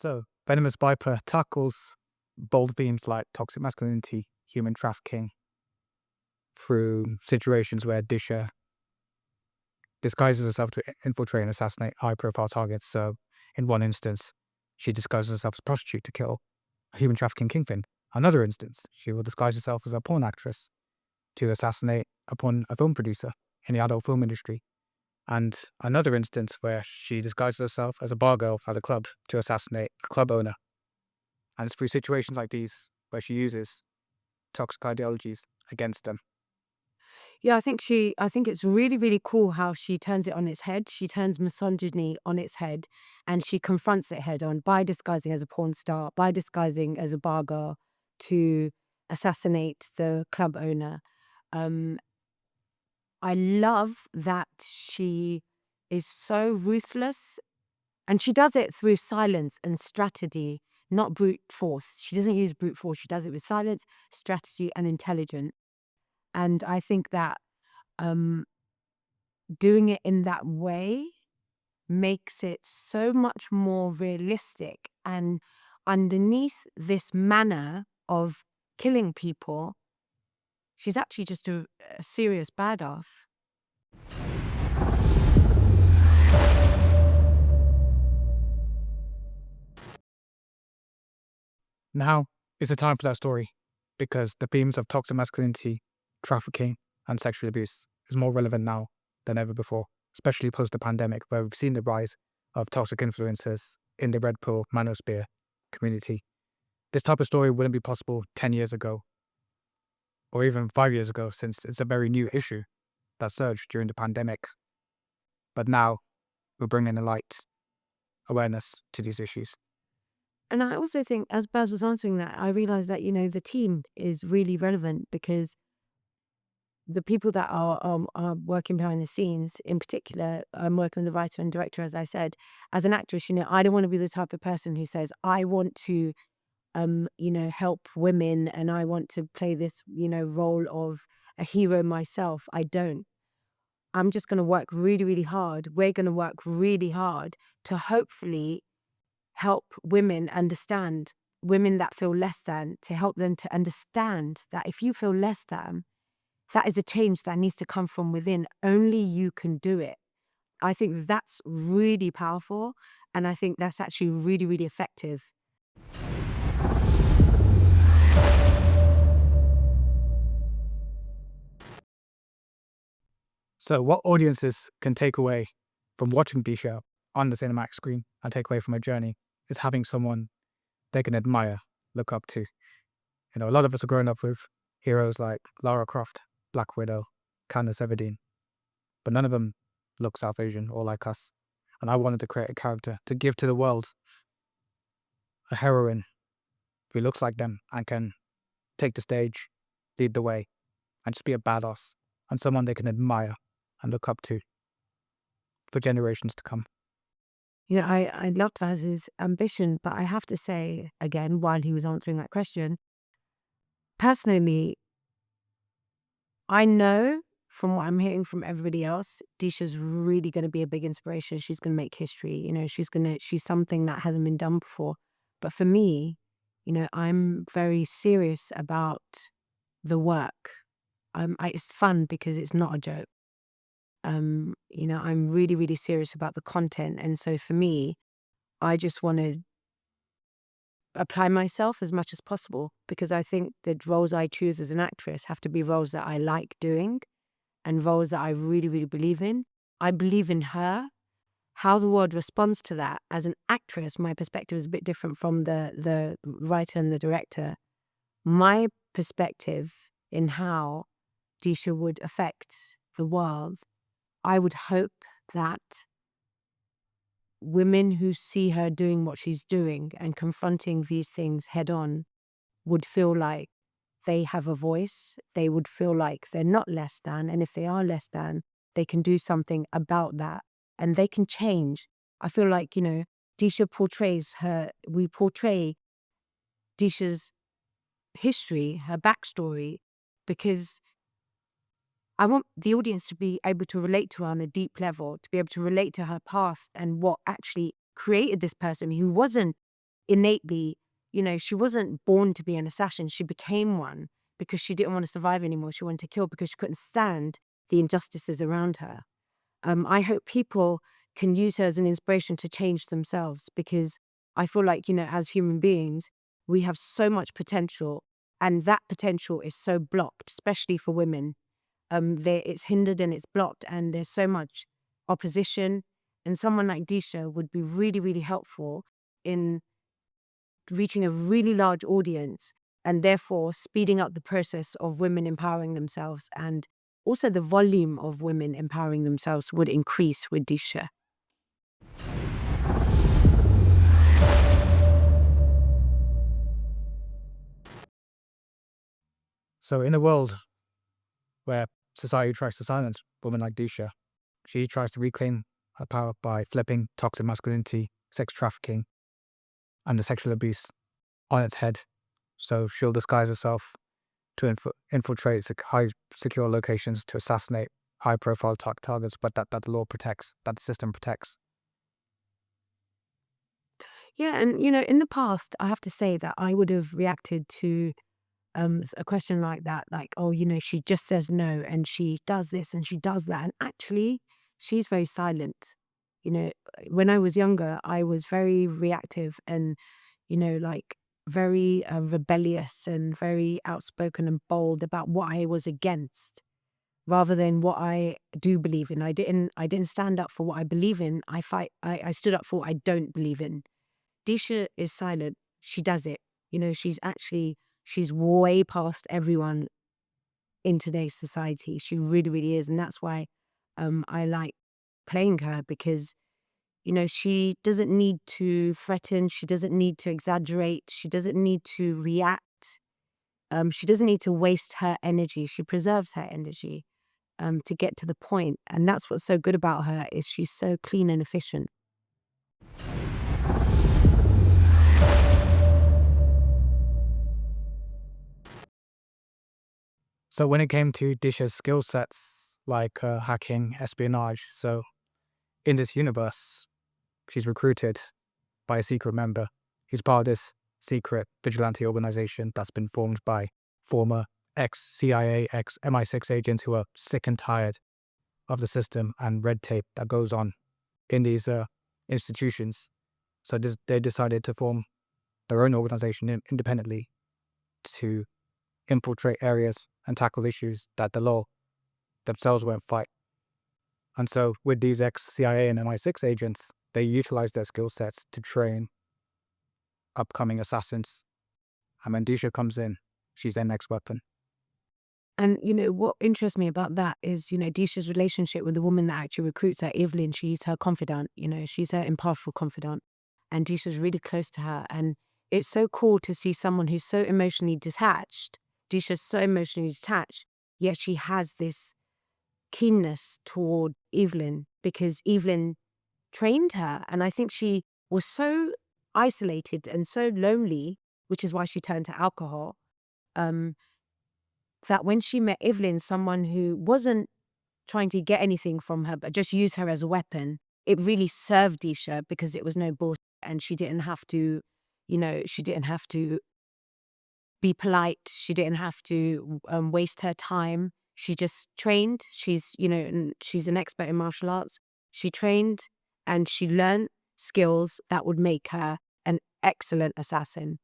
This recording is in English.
So, Venomous VIPER tackles bold themes like toxic masculinity, human trafficking, through situations where Disha disguises herself to infiltrate and assassinate high-profile targets. So, in one instance, she disguises herself as a prostitute to kill a human trafficking kingpin. Another instance, she will disguise herself as a porn actress to assassinate a film producer in the adult film industry. And another instance where she disguises herself as a bar girl at a club to assassinate a club owner. And it's through situations like these where she uses toxic ideologies against them. Yeah, I think it's really, really cool how she turns it on its head. She turns misogyny on its head and she confronts it head on by disguising as a porn star, by disguising as a bar girl to assassinate the club owner. Um, I love that she is so ruthless and she does it through silence and strategy, not brute force. She doesn't use brute force. She does it with silence, strategy, and intelligence. And I think that um, doing it in that way makes it so much more realistic. And underneath this manner of killing people, she's actually just a serious badass. Now is the time for that story, because the themes of toxic masculinity, trafficking, and sexual abuse is more relevant now than ever before, especially post the pandemic, where we've seen the rise of toxic influencers in the Red Pill manosphere community. This type of story wouldn't be possible 10 years ago, or even 5 years ago, since it's a very new issue that surged during the pandemic. But now we're bringing a light awareness to these issues. And I also think, as Baz was answering that, I realized that, the team is really relevant because the people that are working behind the scenes, in particular, I'm working with the writer and director, as I said. As an actress, I don't want to be the type of person who says, I want to, help women and I want to play this, role of a hero myself. I don't. I'm just going to work really, really hard. We're going to work really hard to hopefully help women understand, women that feel less than, to help them to understand that if you feel less than, that is a change that needs to come from within. Only you can do it. I think that's really powerful. And I think that's actually really, really effective. So, what audiences can take away from watching Disha on the cinematic screen and take away from her journey is having someone they can admire, look up to. A lot of us are growing up with heroes like Lara Croft, Black Widow, Candace Everdeen, but none of them look South Asian or like us. And I wanted to create a character to give to the world a heroine who looks like them and can take the stage, lead the way, and just be a badass and someone they can admire and look up to for generations to come. I loved Baz's ambition, but I have to say, again, while he was answering that question, personally, I know from what I'm hearing from everybody else, Disha's really going to be a big inspiration. She's going to make history. She's something that hasn't been done before. But for me, I'm very serious about the work. It's fun because it's not a joke. I'm really, really serious about the content. And so for me, I just want to apply myself as much as possible because I think the roles I choose as an actress have to be roles that I like doing and roles that I really, really believe in. I believe in her. How the world responds to that as an actress, my perspective is a bit different from the writer and the director. My perspective in how Disha would affect the world, I would hope that women who see her doing what she's doing and confronting these things head on would feel like they have a voice. They would feel like they're not less than. And if they are less than, they can do something about that and they can change. I feel like, Disha we portray Disha's history, her backstory, because I want the audience to be able to relate to her on a deep level, to be able to relate to her past and what actually created this person who wasn't innately, she wasn't born to be an assassin. She became one because she didn't want to survive anymore. She wanted to kill because she couldn't stand the injustices around her. I hope people can use her as an inspiration to change themselves, because I feel like, as human beings, we have so much potential, and that potential is so blocked, especially for women. It's hindered and it's blocked, and there's so much opposition. And someone like Disha would be really, really helpful in reaching a really large audience, and therefore speeding up the process of women empowering themselves, and also the volume of women empowering themselves would increase with Disha. So in a world where society tries to silence women like Disha, she tries to reclaim her power by flipping toxic masculinity, sex trafficking, and the sexual abuse on its head. So she'll disguise herself to infiltrate high secure locations to assassinate high profile targets, but that the law protects, that the system protects. Yeah, and in the past, I have to say that I would have reacted to a question like that, like, oh, she just says no, and she does this and she does that, and actually, she's very silent. When I was younger, I was very reactive and, like, very rebellious and very outspoken and bold about what I was against, rather than what I do believe in. I didn't stand up for what I believe in. I stood up for what I don't believe in. Disha is silent. She does it. She's way past everyone in today's society. She really, really is. And that's why I like playing her, because, she doesn't need to threaten. She doesn't need to exaggerate. She doesn't need to react. She doesn't need to waste her energy. She preserves her energy to get to the point. And that's what's so good about her, is she's so clean and efficient. So when it came to Disha's skill sets, like hacking, espionage, so in this universe, she's recruited by a secret member who's part of this secret vigilante organization that's been formed by former ex-CIA, ex-MI6 agents who are sick and tired of the system and red tape that goes on in these institutions. So they decided to form their own organization independently to infiltrate areas and tackle issues that the law themselves won't fight. And so with these ex-CIA and MI6 agents, they utilize their skill sets to train upcoming assassins. And when Disha comes in, she's their next weapon. And, what interests me about that is, Disha's relationship with the woman that actually recruits her, Evelyn. She's her confidant, she's her impartial confidant. And Disha's really close to her. And it's so cool to see someone who's so emotionally detached. Disha's so emotionally detached, yet she has this keenness toward Evelyn, because Evelyn trained her. And I think she was so isolated and so lonely, which is why she turned to alcohol. That when she met Evelyn, someone who wasn't trying to get anything from her, but just use her as a weapon, it really served Disha, because it was no bullshit, and she didn't have to, she didn't have to be polite. She didn't have to waste her time. She just trained. She's an expert in martial arts. She trained and she learned skills that would make her an excellent assassin.